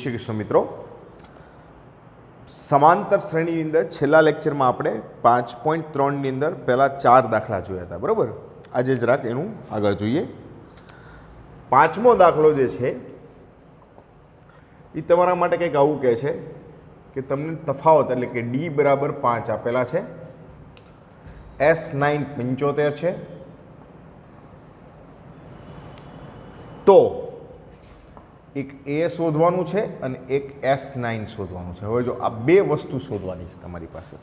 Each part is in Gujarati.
શ્રી કૃષ્ણ મિત્રો, સમાંતર શ્રેણીની અંદર છેલ્લા લેક્ચરમાં આપણે 5.3ની અંદર પહેલા 4 દાખલા જોયા હતા, બરાબર. આજે જરાક એનું આગળ જોઈએ. પાંચમો દાખલો જે છે એ તમારા માટે કંઈક આવું કહે છે કે તમને તફાવત એટલે કે ડી બરાબર 5 આપેલા છે, S9 75 છે, તો એક એ શોધવાનું છે અને એક S9 શોધવાનું છે. હવે જો આ બે વસ્તુ શોધવાની છે તમારી પાસે.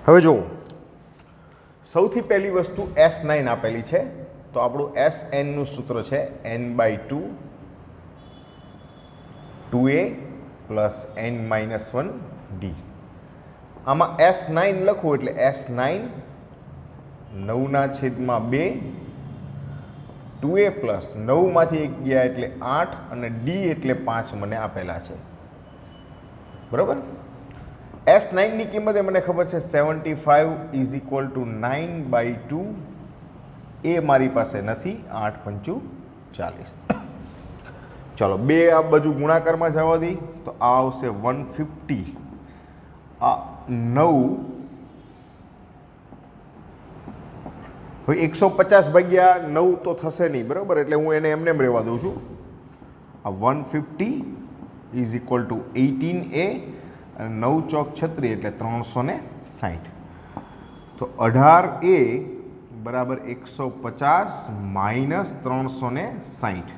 હવે જો સૌથી પહેલી વસ્તુ S9 આપેલી છે, તો આપણું Sn નું સૂત્ર છે n/2 2a પ્લસ n-1d. આમાં S9 લખવું એટલે S9 9/2 2a પ્લસ 9માંથી 1 ગયા એટલે 8 અને d એટલે 5 મને આપેલા છે, બરાબર. S9 ની કિંમત મને ખબર છે 75 ઇઝ ઇક્વલ ટુ 9/2. એ મારી પાસે નથી, 8 × 5 = 40. ચાલો બે આ બાજુ ગુણાકારમાં જવા દી તો આ આવશે 150. આ 9 હવે 150 ભાગ્યા 9 તો થશે નહીં, બરાબર, એટલે હું એને એમને રહેવા દઉં છું. આ 150 ઇઝ ઇક્વલ ટુ 18a અને 9 ચોક 36 એટલે 360. તો 18a બરાબર 150 માઇનસ 360.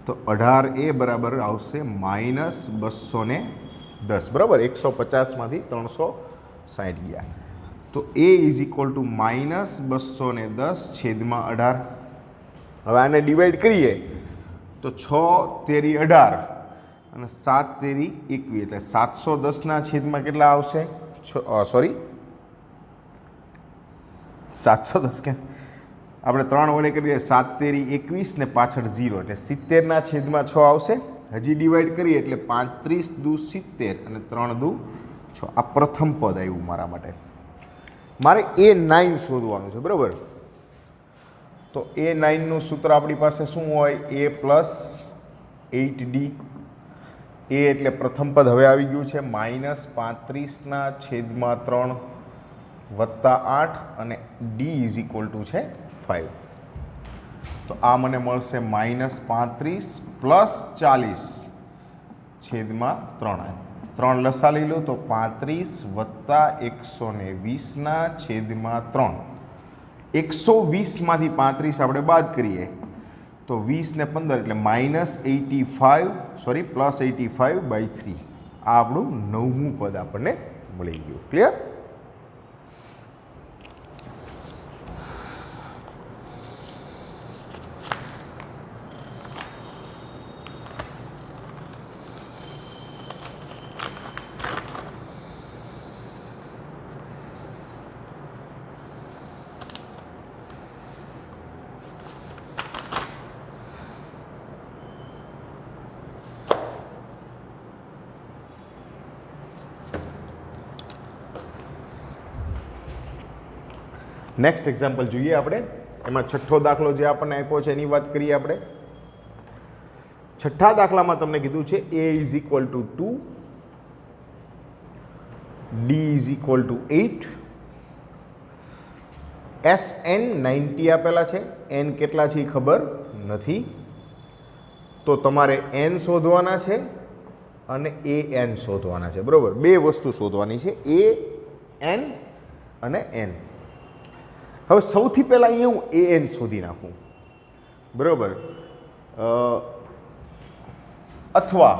તો 18a બરાબર આવશે -210, બરાબર. 150માંથી 360 ગયા તો a ઇઝ ઇક્વલ ટુ -210/18. હવે આને ડિવાઈડ કરીએ તો 6 તેરી 18 અને 7 તેરી 21 એટલે 710ના છેદમાં કેટલા આવશે? સોરી 710 કે આપણે 3 વડે કરીએ 7 તેરી 21 ને પાછળ 0 એટલે 70ના છેદમાં 6 આવશે. હજી ડિવાઈડ કરીએ એટલે 35 દુ 70 અને 3 દુ 6. આ પ્રથમ પદ આવ્યું મારા માટે. મારે A9 શોધવાનું છે, બરાબર. તો A9 નું સૂત્ર આપણી પાસે શું હોય? A plus 8d. એ એટલે પ્રથમ પદ હવે આવી ગયું છે -35ના છેદમાં 3 વત્તા 8 અને d ઇઝ ઇક્વલ ટુ છે 5. તો આ મને મળશે -35 પ્લસ 40 છેદમાં 3. 3 લસા લઈ લો તો 35 વત્તા 120ના છેદમાં 3. 120માંથી 35 આપણે બાદ કરીએ તો 20 ને 15 એટલે +85/3. આ આપણું 9મું પદ આપણને મળી ગયું. ક્લિયર? નેક્સ્ટ એક્ઝામ્પલ જોઈએ આપણે. એમાં છઠ્ઠો દાખલો જે આપણને આપ્યો છે એની વાત કરીએ આપણે. છઠ્ઠા દાખલામાં તમને કીધું છે a is equal two 2, d is equal two 8, Sn 90 આપેલા છે. n કેટલા છે એ ખબર નથી, તો તમારે n શોધવાના છે અને an શોધવાના છે, બરાબર. બે વસ્તુ શોધવાની છે, an અને n. હવે સૌથી પહેલાં અહીંયા હું an શોધી નાખું, બરાબર. અથવા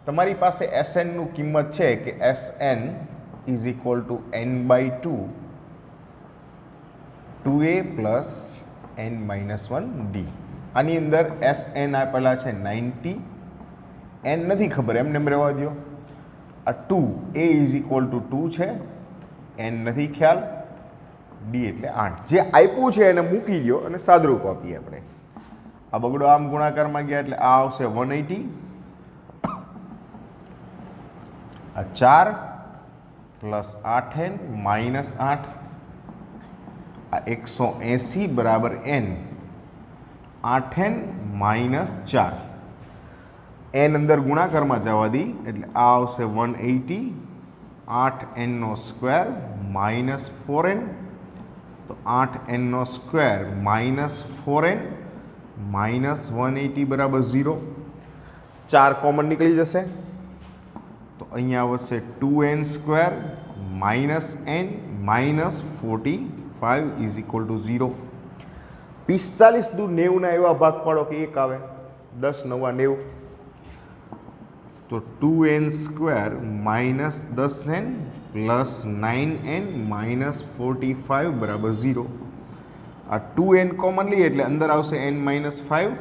તમારી પાસે Sn નું કિંમત છે કે Sn is equal two n/2 2a plus n-1d. આની અંદર Sn આપેલા છે 90, n નથી ખબર, એમને રહેવા દો. આ 2 a ઇઝ ઇક્વલ ટુ 2 છે, n નથી ખ્યાલ, d એટલે 8. જે આપ્યું છે એને મૂકી દો અને સાદરૂપ આપીએ આપણે. આ બગડો આમ ગુણાકારમાં ગયા એટલે આ આવશે 180 આ 4 પ્લસ 8n માઇનસ 8, આ 180 બરાબર n, 8n માઇનસ 4, n અંદર ગુણાકારમાં જવા દી એટલે આ આવશે 180, 8n સ્ક્વેર માઇનસ 4n, તો 8n square minus 4n minus 180 બરાબર 0, 4 કોમન નીકળી જશે તો અહીંયા આવશે 2n square minus n minus 45 is equal to 0. 45 દૂ 90ના એવા ભાગ પાડો કે 1 આવે, 10 9 90, તો 2n square minus 10n plus 9n minus 45 બરાબર 0. આ 2n કોમન લઈએ એટલે અંદર આવશે n minus 5,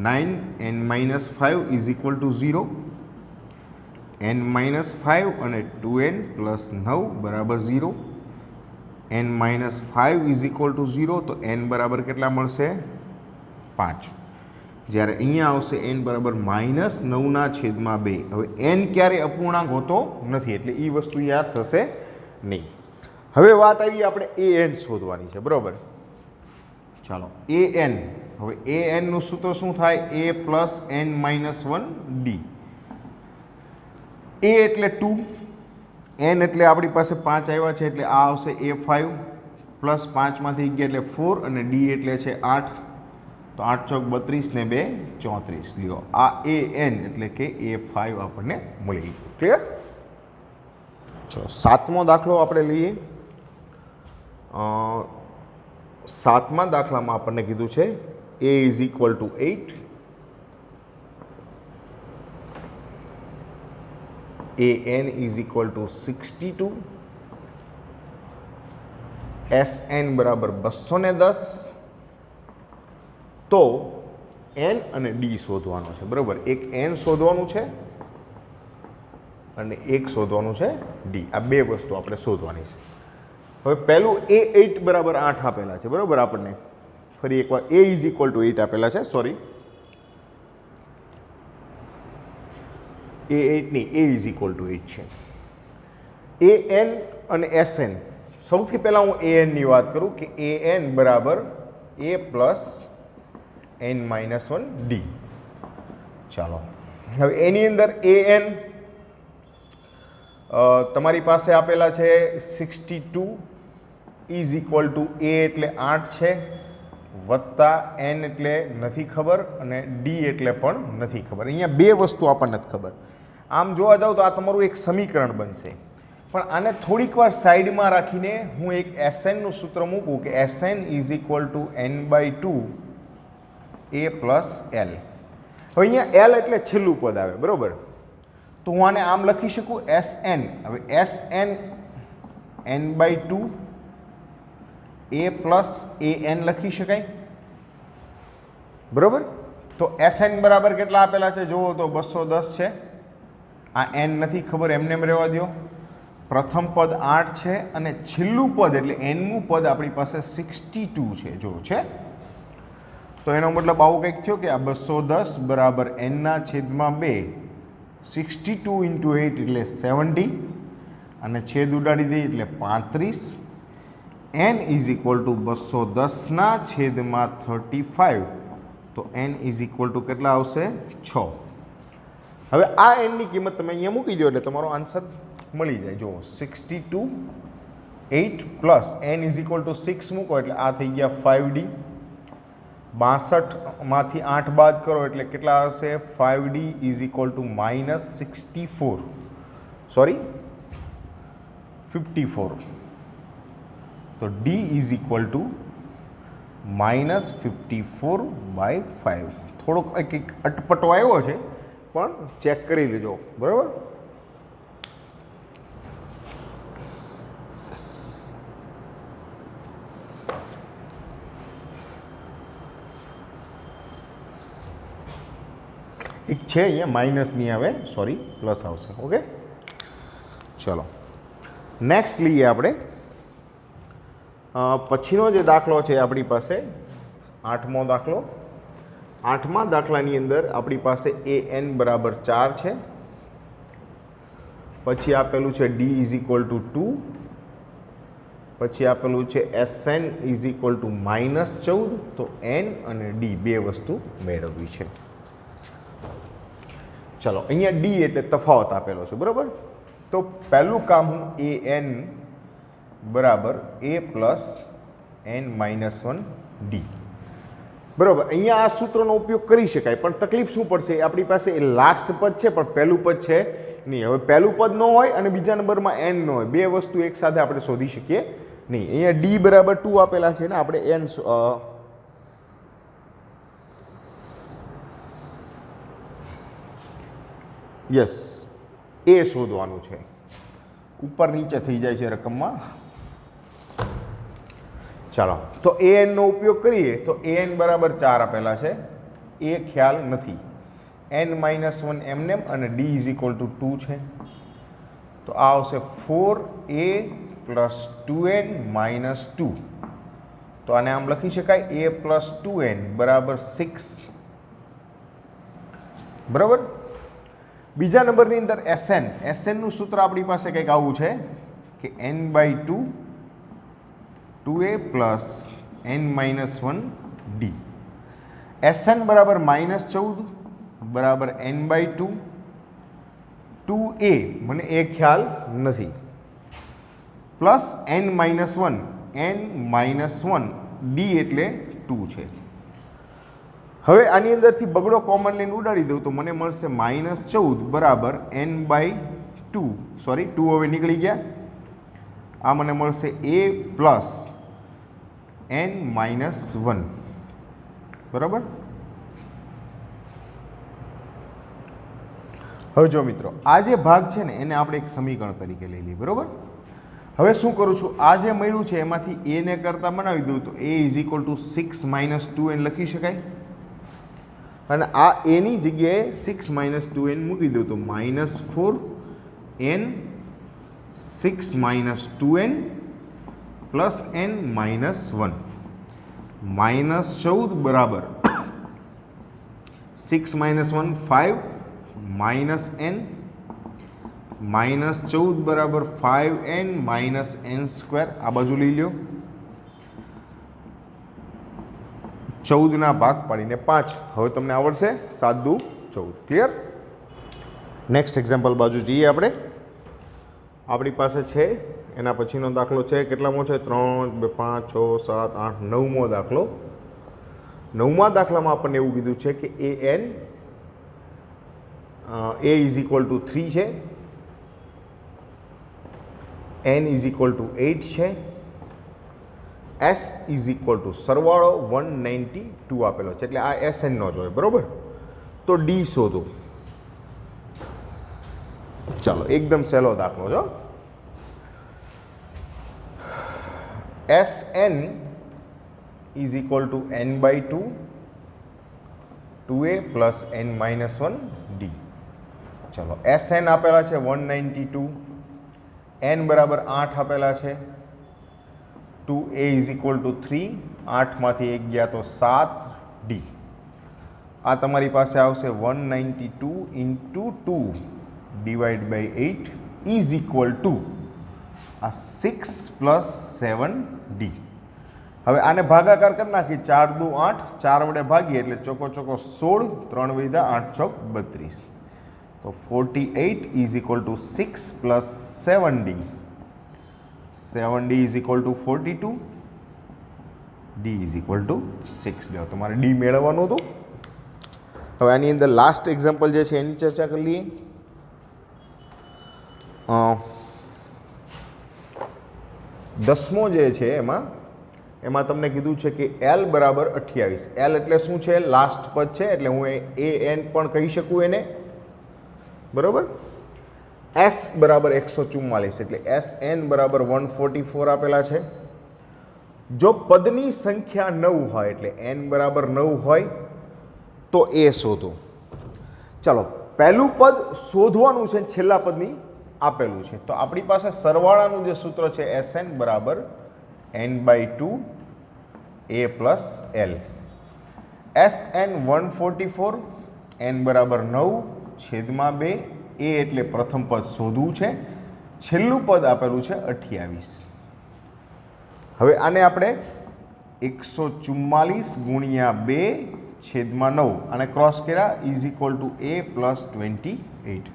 9n minus 5 is equal to 0, n minus 5 અને 2n પ્લસ 9 બરાબર 0, n minus 5 is equal to 0, તો n બરાબર કેટલા મળશે 5. જ્યારે અહીંયા આવશે n બરાબર માઇનસ 9ના છેદમાં 2. હવે n ક્યારે અપૂર્ણાંક હોતો નથી એટલે એ વસ્તુ યાદ થશે નહીં. હવે વાત આવી આપણે an શોધવાની છે, બરાબર. ચાલો an, હવે an નું સૂત્ર શું થાય? a plus n minus 1 d. a એટલે 2, n એટલે આપણી પાસે 5 આવ્યા છે એટલે આ આવશે a5 પ્લસ 5માંથી 1 એટલે 4 અને d એટલે છે 8, તો 8 ચોક 32 ને 2 34. લ્યો આ an એટલે કે a5 આપણને મળી ગયું. ક્લિયર? ચલો 7મો દાખલો આપણે લઈએ. 7મા દાખલામાં આપણને કીધું છે a is equal two 8, an is equal two 62, sn બરાબર 210. તો n અને d શોધવાનો છે, બરાબર. એક n શોધવાનું છે અને એક શોધવાનું છે d. આ બે વસ્તુ આપણે શોધવાની છે. હવે પહેલું a8 બરાબર 8 આપેલા છે, બરાબર. આપણને ફરી એકવાર a ઇઝ ઇક્વલ ટુ 8 આપેલા છે, સોરી a8 નહીં, a ઇઝ ઇક્વલ ટુ 8 છે. an અને sn, સૌથી પહેલાં હું an ની વાત કરું કે an બરાબર a plus n minus 1 d. ચાલો હવે એની અંદર an તમારી પાસે આપેલા છે 62 ઇઝ ઇક્વલ ટુ a એટલે 8 છે, વત્તા n એટલે નથી ખબર અને d એટલે પણ નથી ખબર. અહીંયા બે વસ્તુ આપણને નથી ખબર. આમ જોવા જાવ તો આ તમારું એક સમીકરણ બનશે, પણ આને થોડીક વાર સાઈડમાં રાખીને હું એક sn નું સૂત્ર મૂકું કે sn is equal two n/2 a plus l. હવે અહીંયા l એટલે છેલ્લું પદ આવે, બરાબર. તો હું આને આમ લખી શકું sn. હવે sn n/2 a plus an લખી શકાય, બરાબર. તો sn બરાબર કેટલા આપેલા છે જુઓ તો 210 છે. આ n નથી ખબર, એમને એમ રહેવા દો. પ્રથમ પદ 8 છે અને છેલ્લું પદ એટલે nમું પદ આપણી પાસે 62 છે, જો છે. તો એનો મતલબ આવું કંઈક થયો કે આ 210 બરાબર nના છેદમાં 2, 62 ઇન્ટુ 8 એટલે 70 અને છેદ ઉડાડી દઈએ એટલે 35. n ઇઝ ઇક્વલ ટુ 210ના છેદમાં 35, તો n ઇઝ ઇક્વલ ટુ કેટલા આવશે 6. હવે આ nની કિંમત તમે અહીંયા મૂકી દો એટલે તમારો આન્સર મળી જાય. જુઓ 62 8 plus n is equal two 6 મૂકો એટલે આ થઈ ગયા 5d. 62માંથી 8 બાદ કરો એટલે કેટલા હશે 5d is equal two minus 64, sorry 54. તો d is equal two minus 54/5. થોડોક એક અટપટો આવ્યો છે પણ ચેક કરી લેજો, બરાબર. એક છે અહીંયા માઇનસ નહીં આવે, સોરી પ્લસ આવશે. ઓકે ચલો નેક્સ્ટ લઈએ આપણે. પછીનો જે દાખલો છે આપણી પાસે 8મો દાખલો. 8મા દાખલાની અંદર આપણી પાસે an બરાબર 4 છે પછી આપેલું છે ડી ઇઝ ઇક્વલ ટુ 2, પછી આપેલું છે SN ઇઝ ઇક્વલ ટુ -14, તો N અને D બે વસ્તુ મેળવવી છે. ચલો અહીંયા D એટલે તફાવત આપેલો છે, બરાબર. તો પહેલું કામ હું AN બરાબર A પ્લસ N-1D, બરાબર. અહીંયા આ સૂત્રનો ઉપયોગ કરી શકાય, પણ તકલીફ શું પડશે, આપણી પાસે એ લાસ્ટ પદ છે પણ પહેલું પદ છે નહીં. હવે પહેલું પદ ન હોય અને બીજા નંબરમાં N ન હોય, બે વસ્તુ એકસાથે આપણે શોધી શકીએ નહીં. અહીંયા D બરાબર 2 આપેલા છે ને, આપણે N યસ એ શોધવાનું છે. ઉપર નીચે થઈ જાય છે રકમમાં. ચાલો તો AN નો ઉપયોગ કરીએ તો AN બરાબર 4 આપેલા છે, એ ખ્યાલ નથી. N-1 એમને અને D ઇઝ ઇક્વલ ટુ 2 છે, તો આ આવશે 4A પ્લસ 2N માઇનસ 2. તો આને આમ લખી શકાય A પ્લસ 2N બરાબર 6, બરાબર. બીજા નંબરની અંદર SN નું સૂત્ર આપણી પાસે કંઈક આવું છે કે N/2 2A plus N-1D. SN બરાબર -14 બરાબર N/2 2A મને એ ખ્યાલ નથી, પ્લસ N-1 N-1D એટલે 2 છે. હવે આની અંદરથી બગડો કોમન લઈને ઉડાડી દઉં તો મને મળશે -14 બરાબર N/2, સોરી 2 હવે નીકળી ગયા, આ મને મળશે A પ્લસ N-1, બરાબર. હવે જો મિત્રો આ જે ભાગ છે ને એને આપણે એક સમીકરણ તરીકે લઈ લઈએ, બરાબર. હવે શું કરું છું, આ જે મળ્યું છે એમાંથી A ને કરતાં બનાવી દઉં તો A is equal two 6 minus 2N લખી શકાય, અને આ એની જગ્યાએ 6 - 2N મૂકી દઉં તો -4N 6 - 2N પ્લસ N-1 -14 બરાબર 6 - 1 5 માઇનસ N -14 બરાબર 5N -N². આ બાજુ લઈ લો, 14 ભાગ પાડીને 5. હવે તમને આવડશે 7 દુ 14. ક્લિયર? નેક્સ્ટ એક્ઝામ્પલ બાજુ જઈએ આપણે. આપણી પાસે છે એના પછીનો દાખલો છે, કેટલામો છે 3 2 5 6 7 8 9મો દાખલો. 9મા દાખલામાં આપણને એવું કીધું છે કે AN A is equal two 3 છે, N ઇઝ ઇક્વલ ટુ 8 છે, S ઇઝ ઇક્વલ ટુ સરવાળો 192 આપેલો છે, એટલે આ SN નો જ હોય, બરાબર. તો D શોધો. ચાલો એકદમ સહેલો દાખલો છે. SN is equal two N/2 2A plus N-1D. ચલો SN આપેલા છે 192, N બરાબર 8 આપેલા છે, 2A ઇઝ ઇક્વલ ટુ 3, 8માંથી 1 ગયા તો 7D. આ તમારી પાસે આવશે 192 into 2 divide by 8 is equal to આ 6 પ્લસ 7D. હવે આને ભાગાકાર કરી નાખી, 4 દુ 8, 4 વડે ભાગીએ એટલે ચોકો 16, 3 વધ્યા 8 ચોક 32. તો 48 is equal two 6 plus 7D. 7D is equal two 42, D is equal two 6. લો તમારે D મેળવવાનું હતું. હવે આની અંદર લાસ્ટ એક્ઝામ્પલ જે છે એની ચર્ચા કરી લઈએ. 10મો જે છે એમાં તમને કીધું છે કે L બરાબર 28. L એટલે શું છે? લાસ્ટ પદ છે, એટલે હું AN પણ કહી શકું એને, બરાબર. S બરાબર 144, એટલે SN બરાબર 144 આપેલા છે. જો પદની સંખ્યા 9 હોય એટલે N બરાબર 9 હોય તો A શોધો. ચાલો પહેલું પદ શોધવાનું છે, છેલ્લા પદની આપેલું છે, તો આપણી પાસે સરવાળાનું જે સૂત્ર છે SN બરાબર N/2 A plus L. SN 144, N બરાબર 9 છેદમાં 2 એ એટલે પ્રથમ પદ શોધવું છે, છેલ્લું પદ આપેલું છે 28. હવે આને આપણે 144 ગુણ્યા 2 છેદમાં 9 અને ક્રોસ કર્યા is equal two a plus 28.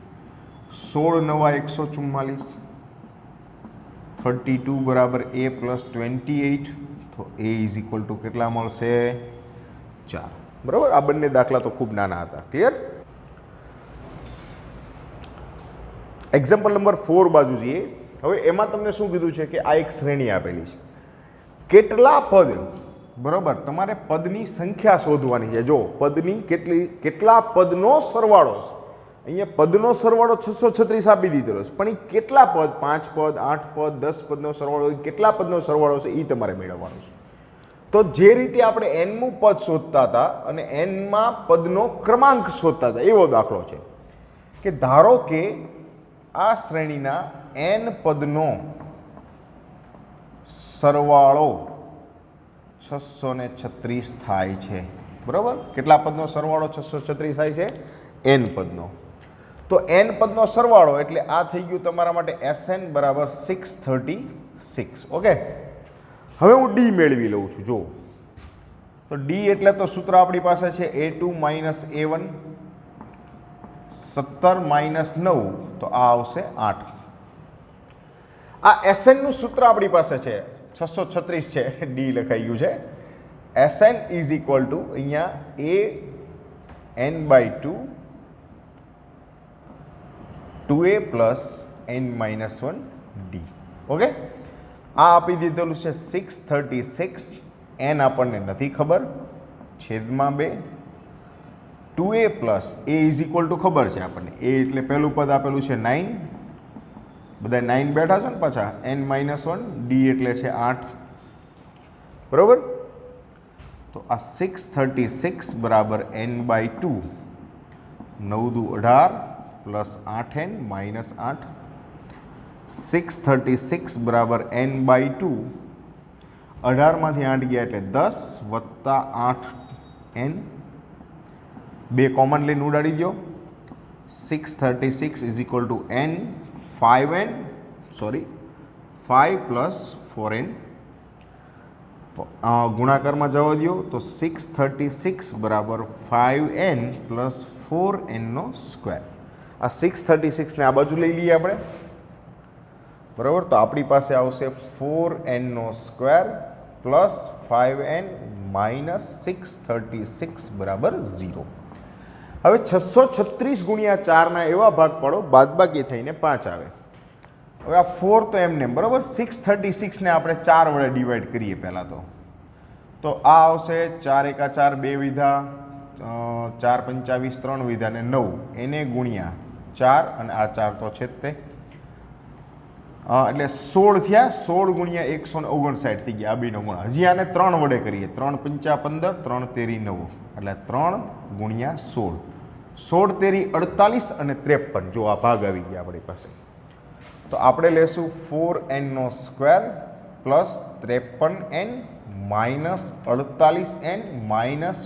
16 નવા 144, 32 બરાબર a પ્લસ 28. તો a ઇઝ ઇક્વલ ટુ કેટલા મળશે? 4. બરાબર. આ બંને દાખલા તો ખૂબ નાના હતા. ક્લિયર? એક્ઝામ્પલ નંબર 4 બાજુ જઈએ. હવે એમાં તમને શું કીધું છે કે આ એક શ્રેણી આપેલી છે. કેટલા પદ, બરાબર, તમારે પદની સંખ્યા શોધવાની છે. જો પદની કેટલા પદનો સરવાળો છે. અહીંયા પદનો સરવાળો 636 આપી દીધેલો છે, પણ એ કેટલા પદ, 5 પદ, 8 પદ, 10 પદનો સરવાળો, કેટલા પદનો સરવાળો છે એ તમારે મેળવવાનો છે. તો જે રીતે આપણે એનમું પદ શોધતા હતા અને એનમાં પદનો ક્રમાંક શોધતા હતા એવો દાખલો છે કે ધારો કે આ શ્રેણીના n પદનો સરવાળો 636 થાય છે. બરાબર. કેટલા પદનો સરવાળો 636 થાય છે? n પદનો. તો n પદનો સરવાળો એટલે આ થઈ ગયું તમારા માટે Sn બરાબર 636. ઓકે. હવે હું d મેળવી લઉં છું. જો તો d એટલે તો સૂત્ર આપણી પાસે છે a2 માઇનસ a1, 17 માઇનસ 9, તો આ આવશે 8. આ Sn નું સૂત્ર આપણી પાસે છે 636 છે, d લખાઈ ગયું છે. Sn ઇઝ ઇક્વલ ટુ અહીંયા a n by 2 2a plus n minus 1 d. Okay. આ આપી દીધેલું છે 636. n આપણને નથી ખબર, છેદમાં 2 2a plus a is equal two ખબર છે આપણને. a એટલે પહેલું પદ આપેલું છે 9, બધા 9 બેઠા છે ને પાછા, n માઇનસ 1, d એટલે છે 8. બરાબર. તો આ 636 બરાબર n બાય 2, 9 દુ 18 પ્લસ 8n માઇનસ 8. 636 બરાબર n બાય 2, 18માંથી 8 ગયા એટલે 10 વત્તા 8n, 2 કોમન લઈને ઉડાડી દો. 636 is equal two n 5 plus 4n. ગુણાકારમાં જવા દો તો 636 બરાબર 5n પ્લસ 4nનો સ્ક્વેર. આ 636 ને આ બાજુ લઈ લઈએ આપણે. બરાબર. તો આપણી પાસે આવશે 4nનો સ્ક્વેર પ્લસ 5n માઇનસ 636 બરાબર 0. હવે 636 ગુણ્યા 4ના એવા ભાગ પાડો બાદબાકી થઈને 5 આવે. હવે આ 4 તો એમને બરાબર. 636 ને આપણે 4 વડે ડિવાઈડ કરીએ પહેલાં તો આ આવશે 4 એકા 4 2 વિધા, 4 25 3 વિધા ને 9, એને ગુણ્યા 4 અને આ 4 તો છે જ તે, એટલે 16 થયા. 16 ગુણ્યા 159 થઈ ગયા આ બેનો ગુણા. હજી આને 3 વડે કરીએ. 3 5 15, 3 તેરી 9, એટલે 3 ગુણ્યા 16, 16 તેરી 48 અને 53. જો આ ભાગ આવી ગયા આપણી પાસે. તો આપણે લેશું 4nનો square plus 53n minus 48n minus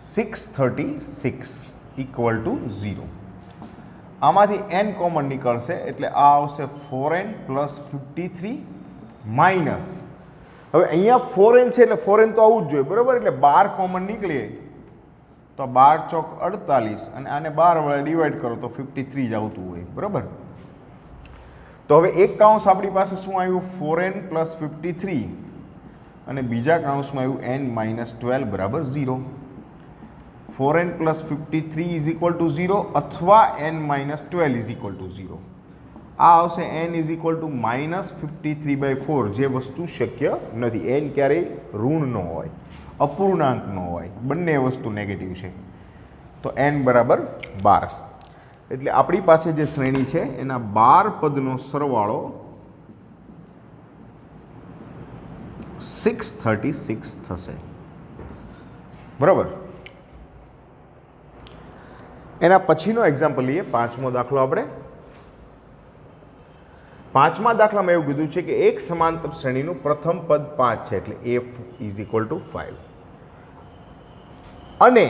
636 equal to 0. આમાંથી n કોમન નીકળશે એટલે આ આવશે 4n પ્લસ 53 માઇનસ, હવે અહીંયા 4n છે એટલે 4n તો આવું જ જોઈએ. બરાબર. એટલે 12 કોમન નીકળીએ તો 12 ચોક 48 અને આને 12 વડે ડિવાઈડ કરો તો 53 જ આવતું હોય. બરાબર. તો હવે એક કાઉન્સ આપણી પાસે શું આવ્યું? 4n પ્લસ 53 અને બીજા કાઉન્સમાં આવ્યું n માઇનસ 12 બરાબર 0. 4n plus 53 is equal to 0 અથવા n minus 12 is equal to 0. આ આવશે n is equal two minus 53/4, જે વસ્તુ શક્ય નથી. n ક્યારેય ઋણ ન હોય, અપૂર્ણાંક ન હોય, બંને વસ્તુ નેગેટિવ છે. તો n બરાબર 12. એટલે આપણી પાસે જે શ્રેણી છે એના 12 પદનો સરવાળો 636 થશે. બરાબર. એના પછીનો એક્ઝામ્પલ લઈએ, 5મો દાખલો આપણે. 5મા દાખલામાં એવું કીધું છે કે એક સમાંતર શ્રેણીનું પ્રથમ પદ 5 છે એટલે f ઇઝ ઇક્વલ ટુ 5 અને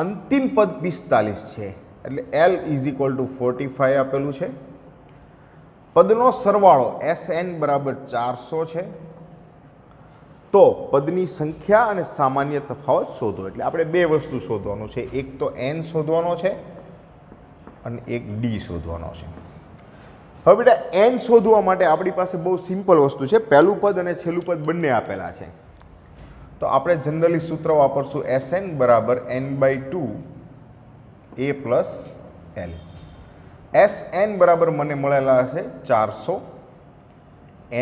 અંતિમ પદ 45 છે. એટલે એલ ઇઝ ઇક્વલ ટુ 45 આપેલું છે. પદનો સરવાળો SN બરાબર 400 છે. તો પદની સંખ્યા અને સામાન્ય તફાવત શોધો. એટલે આપણે બે વસ્તુ શોધવાનું છે, એક તો n શોધવાનો છે અને એક d શોધવાનો છે. હવે બેટા n શોધવા માટે આપણી પાસે બહુ સિમ્પલ વસ્તુ છે, પહેલું પદ અને છેલ્લું પદ બંને આપેલા છે. તો આપણે જનરલી સૂત્ર વાપરશું SN બરાબર n/2 a plus l. SN બરાબર મને મળેલા છે 400,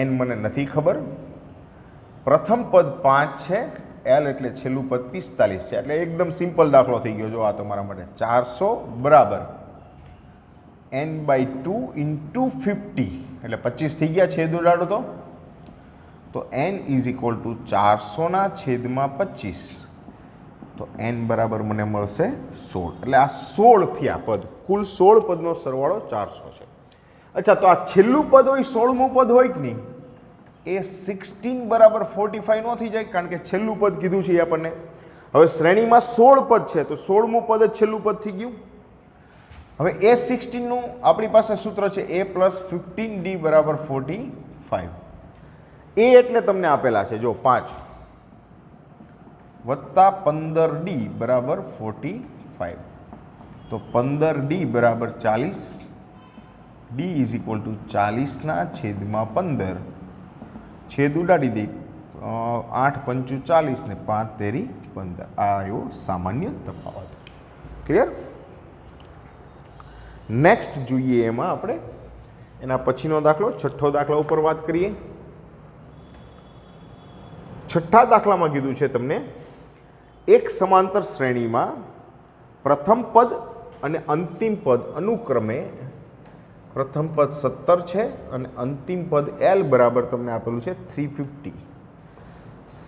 n મને નથી ખબર. પ્રથમ પદ 5 છે, l એટલે છેલ્લું પદ 45 છે. એટલે એકદમ સિમ્પલ દાખલો થઈ ગયો. જો આ તમારા માટે 400 બરાબર n/2 ઇન્ટુ 50 એટલે 25 થઈ ગયા, છેદ ઉડાડો તો n ઇઝ ઇક્વલ ટુ 400 છેદમાં 25. તો n બરાબર મને મળશે 16. એટલે આ 16 થયા પદ. કુલ 16 પદનો સરવાળો 400 છે. અચ્છા, તો આ છેલ્લું પદ હોય 16મું પદ હોય કે નહીં, એ 16 બરાબર 45 ન થઈ જાય, કારણ કે છેલ્લું પદ કીધું છે આપણને. હવે શ્રેણીમાં 16 પદ છે તો 16મું પદ જ છેલ્લું પદ થઈ ગયું. હવે એ 16નું આપણી પાસે સૂત્ર છે a પ્લસ 15d બરાબર 45. એ એટલે તમને આપેલા છે જો 5 વત્તા 15d બરાબર 45. તો 15d બરાબર 40, d ઇઝ ઇક્વલ ટુ 40 છેદમાં 15. છેદ ઉડાડી દઈ, 8 પંચું 40 ને 5 તેરી 15. આ આવ્યો સામાન્ય તફાવત. ક્લિયર? નેક્સ્ટ જોઈએ એમાં આપણે એના પછીનો દાખલો, છઠ્ઠો દાખલા ઉપર વાત કરીએ. છઠ્ઠા દાખલામાં કીધું છે તમને એક સમાંતર શ્રેણીમાં પ્રથમ પદ અને અંતિમ પદ અનુક્રમે પ્રથમ પદ 17 છે અને અંતિમ પદ L બરાબર તમને આપેલું છે 350.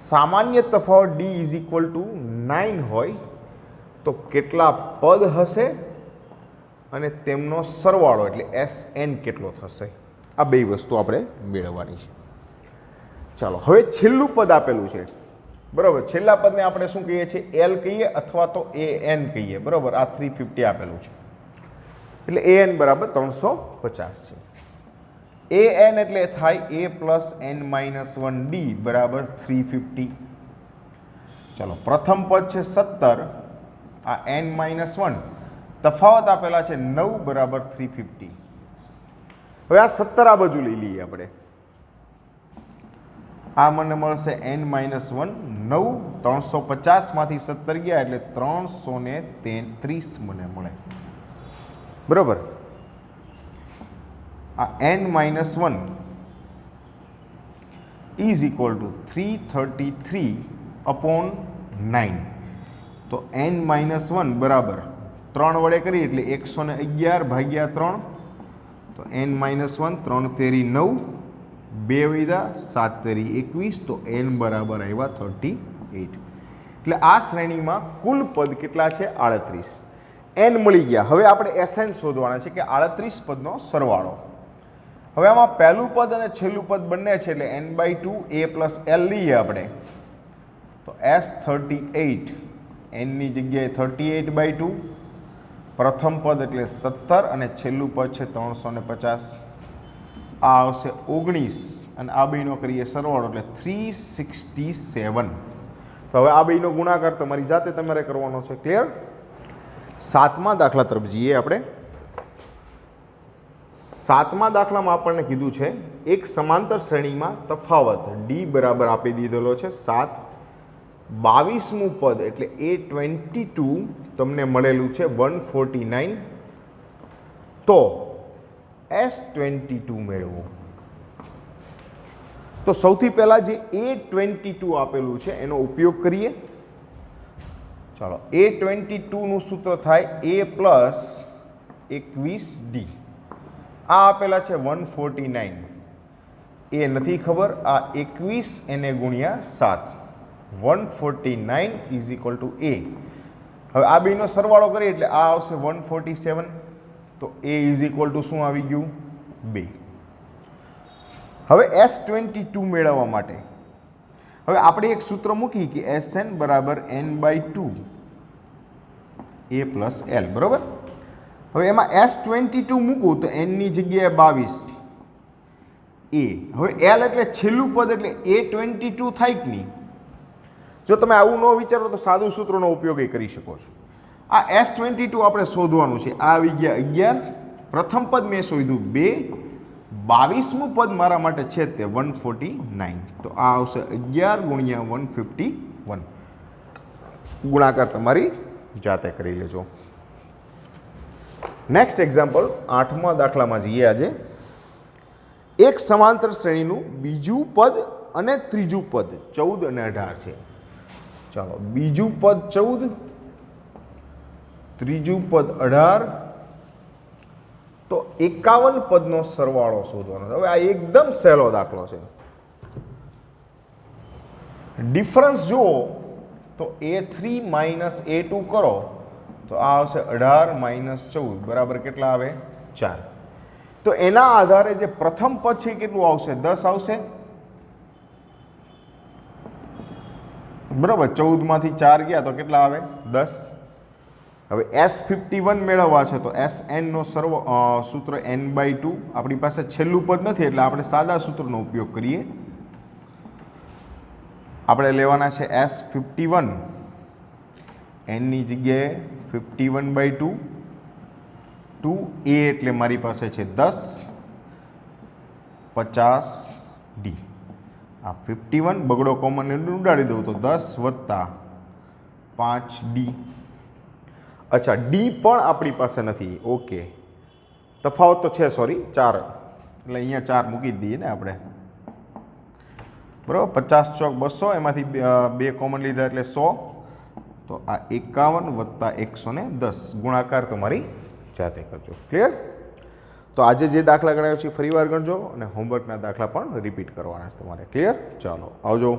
સામાન્ય તફાવત D ઇઝ ઇક્વલ ટુ 9 હોય તો કેટલા પદ હશે અને તેમનો સરવાળો એટલે SN કેટલો થશે? આ બે વસ્તુ આપણે મેળવવાની છે. ચાલો, હવે છેલ્લું પદ આપેલું છે, બરાબર. છેલ્લા પદને આપણે શું કહીએ છીએ? L કહીએ અથવા તો AN કહીએ, બરાબર. આ 350 આપેલું છે એટલે AN બરાબર 350 છે. AN એટલે થાય a પ્લસ n-1d બરાબર 350. ચાલો, પ્રથમ પદ છે 17, આ n-1, તફાવત આપેલા છે 9 બરાબર 350. હવે આ 17 આ બાજુ લઈ લઈએ આપણે. આ મને મળશે n-1 9, 350માંથી 17 ગયા એટલે 333 મને મળે, બરાબર. આ n-1 is equal two 333 upon 9. તો n-1 બરાબર 3 વડે કરી એટલે 111 ભાગ્યા 3. તો n-1 3 તેરી 9, 2 વૈદા 7 તેરી 21. તો n બરાબર આવ્યા 38. એટલે આ શ્રેણીમાં કુલ પદ કેટલા છે? 38. n મળી ગયા. હવે આપણે SN શોધવાના છે કે 38 પદનો સરવાળો. હવે આમાં પહેલું પદ અને છેલ્લું પદ બંને છે એટલે n/2 a પ્લસ l લઈએ આપણે તો S38, nની જગ્યાએ 38/2. પ્રથમ પદ એટલે 17 અને છેલ્લું પદ છે 350. આ આવશે 19 અને આ બેનો કરીએ સરવાળો એટલે 367. તો હવે આ બેનો ગુણાકાર તમારી જાતે તમારે કરવાનો છે. ક્લિયર? સાતમા દાખલા તરફ જઈએ આપણે. સાતમા દાખલામાં આપણને કીધું છે એક સમાંતર શ્રેણીમાં તફાવત D બરાબર આપી દીધેલો છે 7. 22મું પદ એટલે A22 તમને મળેલું છે 149. તો S22 મેળવો. તો સૌથી પહેલાં જે A22 આપેલું છે એનો ઉપયોગ કરીએ. ચાલો, A22નું સૂત્ર થાય A પ્લસ 21D. આ આપેલા છે 149. એ નથી ખબર, આ 21 એને ગુણ્યા 7. 149 ઇઝ ઇક્વલ ટુ A. હવે આ બેનો સરવાળો કરીએ એટલે આ આવશે 147. તો A ઇઝ ઇક્વલ ટુ શું આવી ગયું? 2. હવે S22 મેળવવા માટે હવે આપણે એક સૂત્ર મૂકી કે SN બરાબર n/2 A પ્લસ L, બરાબર. હવે એમાં S22 મૂકું તો એનની જગ્યાએ 22 એ. હવે એલ એટલે છેલ્લું પદ એટલે A22 થાય કે નહીં? જો તમે આવું ન વિચારો તો સાદું સૂત્રનો ઉપયોગ કરી શકો છો. આ S22 આપણે શોધવાનું છે. આ આવી ગયા 11, પ્રથમ પદ મેં શોધ્યું 2, 22મું પદ મારા માટે છે તે 149. તો આ આવશે 11 ગુણ્યા 151. ગુણાકાર તમારી જાતે કરી લેજો. નેક્સ્ટ એક્ઝામ્પલ 8મા દાખલામાં જઈએ. આજે એક સમાંતર શ્રેણીનું બીજું પદ અને ત્રીજું પદ 14 અને 18 છે. ચાલો, બીજું પદ 14, ત્રીજું પદ 18, તો 51 પદનો સરવાળો શોધવાનો. હવે આ એકદમ સહેલો દાખલો છે. ડિફરન્સ જુઓ તો A3 માઇનસ A2 કરો તો આ આવશે 18 માઇનસ 14 બરાબર કેટલા આવે? 4. તો એના આધારે જે પ્રથમ પદ છે કેટલું આવશે? 10 આવશે. બરાબર, 14માંથી 4 ગયા તો કેટલા આવે? 10. હવે S51 મેળવવા છે તો SN નો સૂત્ર n/2. આપણી પાસે છેલ્લું પદ નથી એટલે આપણે સાદા સૂત્રનો ઉપયોગ કરીએ. આપણે લેવાના છે S51, એનની જગ્યાએ 51/2, 2a એટલે મારી પાસે છે 10, 50d. આ 51 બગડો કોમન ઉડાડી દઉં તો 10 વત્તા 5d. અચ્છા, ડી પણ આપણી પાસે નથી. ઓકે, તફાવત તો છે, સોરી, 4, એટલે અહીંયા 4 મૂકી જ દઈએ ને આપણે. બરાબર, 50 ચોક 200, એમાંથી 2 કોમન લીધા એટલે 100. તો આ 51 વત્તા 110. ગુણાકાર તમારી જાતે કરજો. ક્લિયર? તો આજે જે દાખલા ગણાયો છે ફરીવાર ગણજો અને હોમવર્કના દાખલા પણ રિપીટ કરવાના છે તમારે. ક્લિયર? ચાલો, આવજો.